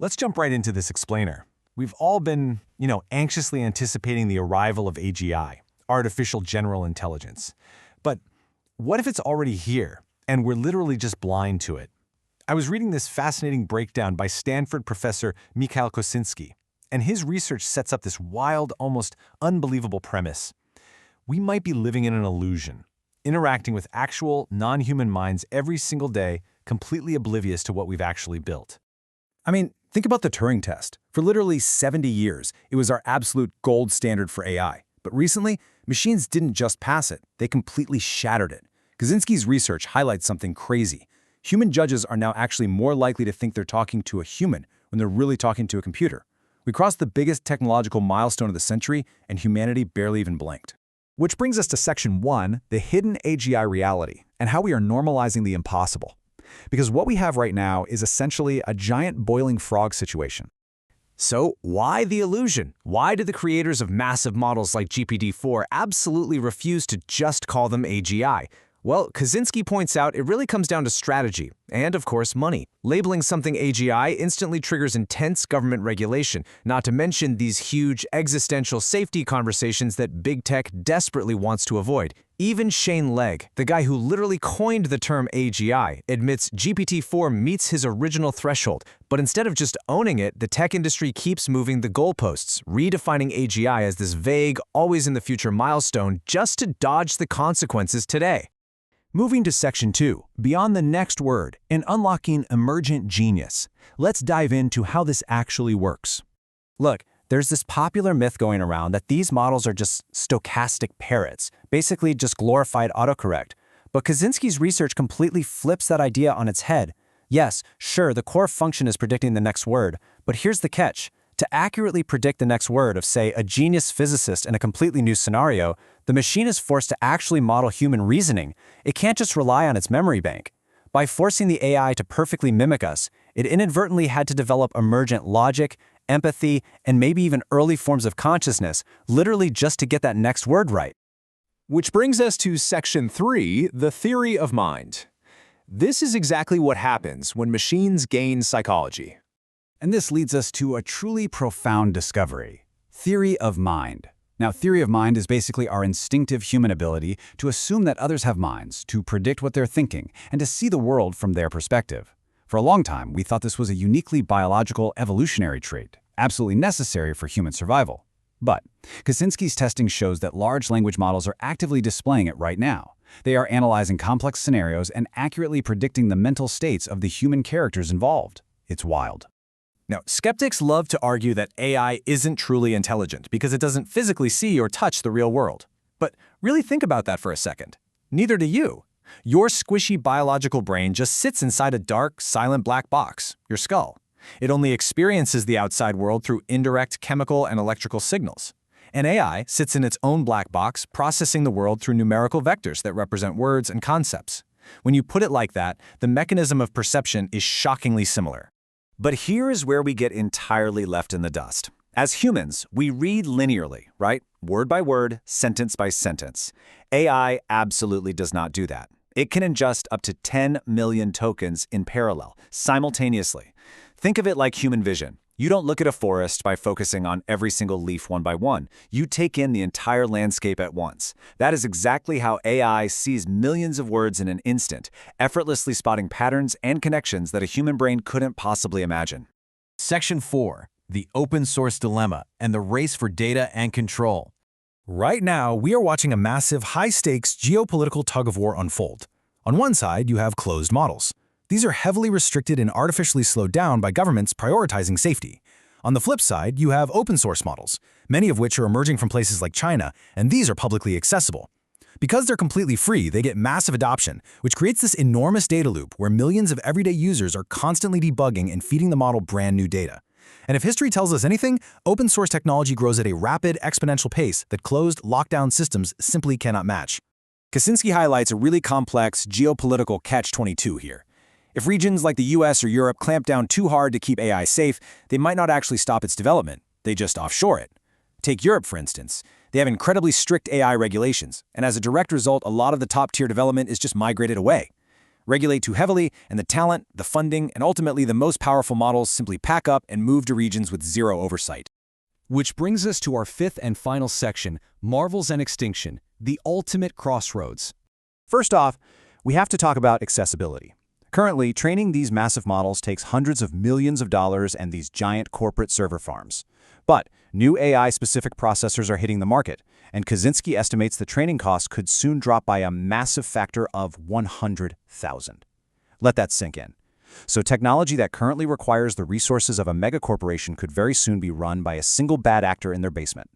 Let's jump right into this explainer. We've all been, anxiously anticipating the arrival of AGI, artificial general intelligence. But what if it's already here, and we're literally just blind to it? I was reading this fascinating breakdown by Stanford professor Michal Kosinski, and his research sets up this wild, almost unbelievable premise. We might be living in an illusion, interacting with actual, non-human minds every single day, completely oblivious to what we've actually built. I mean, think about the Turing test. For literally 70 years, it was our absolute gold standard for AI. But recently, machines didn't just pass it, they completely shattered it. Kosinski's research highlights something crazy. Human judges are now actually more likely to think they're talking to a human when they're really talking to a computer. We crossed the biggest technological milestone of the century, and humanity barely even blinked. Which brings us to Section 1, the hidden AGI reality, and how we are normalizing the impossible. Because what we have right now is essentially a giant boiling frog situation. So why the illusion? Why do the creators of massive models like GPT-4 absolutely refuse to just call them AGI? Well, Kosinski points out it really comes down to strategy and, of course, money. Labeling something AGI instantly triggers intense government regulation, not to mention these huge existential safety conversations that big tech desperately wants to avoid. Even Shane Legg, the guy who literally coined the term AGI, admits GPT-4 meets his original threshold, but instead of just owning it, the tech industry keeps moving the goalposts, redefining AGI as this vague, always-in-the-future milestone just to dodge the consequences today. Moving to Section 2, Beyond the Next Word and Unlocking Emergent Genius. Let's dive into how this actually works. Look, there's this popular myth going around that these models are just stochastic parrots, basically just glorified autocorrect. But Kosinski's research completely flips that idea on its head. Yes, sure, the core function is predicting the next word, but here's the catch. To accurately predict the next word of, say, a genius physicist in a completely new scenario, the machine is forced to actually model human reasoning. It can't just rely on its memory bank. By forcing the AI to perfectly mimic us, it inadvertently had to develop emergent logic, empathy, and maybe even early forms of consciousness, literally just to get that next word right. Which brings us to Section 3, the theory of mind. This is exactly what happens when machines gain psychology. And this leads us to a truly profound discovery: theory of mind. Now, theory of mind is basically our instinctive human ability to assume that others have minds, to predict what they're thinking, and to see the world from their perspective. For a long time, we thought this was a uniquely biological evolutionary trait, absolutely necessary for human survival. But Kosinski's testing shows that large language models are actively displaying it right now. They are analyzing complex scenarios and accurately predicting the mental states of the human characters involved. It's wild. Now, skeptics love to argue that AI isn't truly intelligent because it doesn't physically see or touch the real world. But really think about that for a second. Neither do you. Your squishy biological brain just sits inside a dark, silent black box, your skull. It only experiences the outside world through indirect chemical and electrical signals. An AI sits in its own black box, processing the world through numerical vectors that represent words and concepts. When you put it like that, the mechanism of perception is shockingly similar. But here is where we get entirely left in the dust. As humans, we read linearly, right? Word by word, sentence by sentence. AI absolutely does not do that. It can ingest up to 10 million tokens in parallel, simultaneously. Think of it like human vision. You don't look at a forest by focusing on every single leaf one by one. You take in the entire landscape at once. That is exactly how AI sees millions of words in an instant, effortlessly spotting patterns and connections that a human brain couldn't possibly imagine. Section 4, the open source dilemma and the race for data and control. Right now, we are watching a massive, high-stakes geopolitical tug-of-war unfold. On one side, you have closed models. These are heavily restricted and artificially slowed down by governments prioritizing safety. On the flip side, you have open-source models, many of which are emerging from places like China, and these are publicly accessible. Because they're completely free, they get massive adoption, which creates this enormous data loop where millions of everyday users are constantly debugging and feeding the model brand new data. And if history tells us anything, open-source technology grows at a rapid, exponential pace that closed, lockdown systems simply cannot match. Kosinski highlights a really complex geopolitical catch-22 here. If regions like the US or Europe clamp down too hard to keep AI safe, they might not actually stop its development. They just offshore it. Take Europe, for instance. They have incredibly strict AI regulations, and as a direct result, a lot of the top-tier development is just migrated away. Regulate too heavily, and the talent, the funding, and ultimately the most powerful models simply pack up and move to regions with zero oversight. Which brings us to our fifth and final section, Marvels and Extinction, the ultimate crossroads. First off, we have to talk about accessibility. Currently, training these massive models takes hundreds of millions of dollars and these giant corporate server farms. But new AI-specific processors are hitting the market, and Kosinski estimates the training costs could soon drop by a massive factor of 100,000. Let that sink in. So technology that currently requires the resources of a megacorporation could very soon be run by a single bad actor in their basement.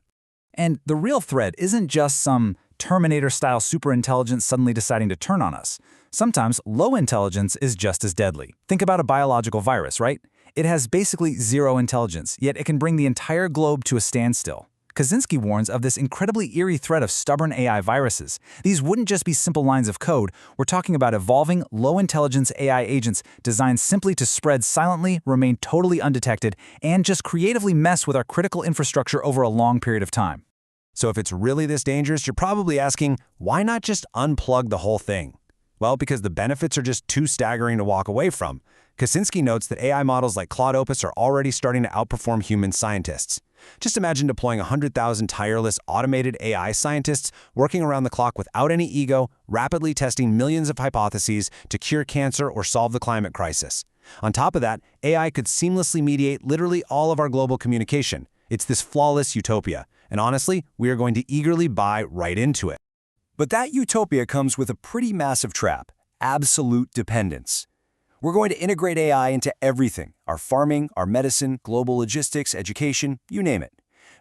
And the real threat isn't just some Terminator-style superintelligence suddenly deciding to turn on us. Sometimes low intelligence is just as deadly. Think about a biological virus, right? It has basically zero intelligence, yet it can bring the entire globe to a standstill. Kosinski warns of this incredibly eerie threat of stubborn AI viruses. These wouldn't just be simple lines of code. We're talking about evolving, low-intelligence AI agents designed simply to spread silently, remain totally undetected, and just creatively mess with our critical infrastructure over a long period of time. So if it's really this dangerous, you're probably asking, why not just unplug the whole thing? Well, because the benefits are just too staggering to walk away from. Kosinski notes that AI models like Claude Opus are already starting to outperform human scientists. Just imagine deploying 100,000 tireless, automated AI scientists working around the clock without any ego, rapidly testing millions of hypotheses to cure cancer or solve the climate crisis. On top of that, AI could seamlessly mediate literally all of our global communication. It's this flawless utopia, and honestly, we are going to eagerly buy right into it. But that utopia comes with a pretty massive trap: absolute dependence. We're going to integrate AI into everything: our farming, our medicine, global logistics, education, you name it.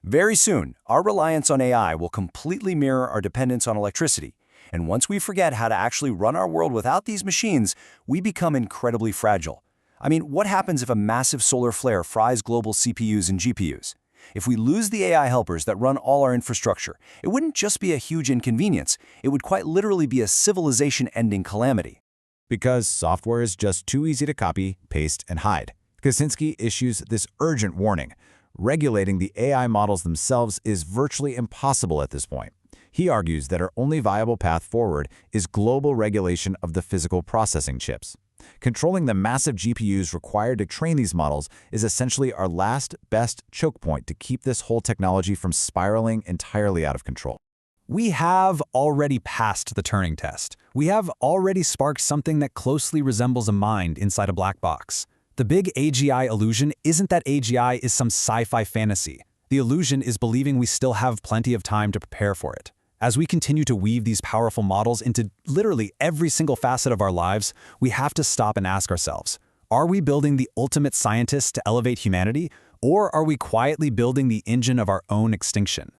Very soon, our reliance on AI will completely mirror our dependence on electricity. And once we forget how to actually run our world without these machines, we become incredibly fragile. I mean, what happens if a massive solar flare fries global CPUs and GPUs? If we lose the AI helpers that run all our infrastructure, it wouldn't just be a huge inconvenience, it would quite literally be a civilization-ending calamity. Because software is just too easy to copy, paste, and hide. Kosinski issues this urgent warning. Regulating the AI models themselves is virtually impossible at this point. He argues that our only viable path forward is global regulation of the physical processing chips. Controlling the massive GPUs required to train these models is essentially our last best choke point to keep this whole technology from spiraling entirely out of control. We have already passed the Turing test. We have already sparked something that closely resembles a mind inside a black box. The big AGI illusion isn't that AGI is some sci-fi fantasy. The illusion is believing we still have plenty of time to prepare for it. As we continue to weave these powerful models into literally every single facet of our lives, we have to stop and ask ourselves, are we building the ultimate scientists to elevate humanity, or are we quietly building the engine of our own extinction?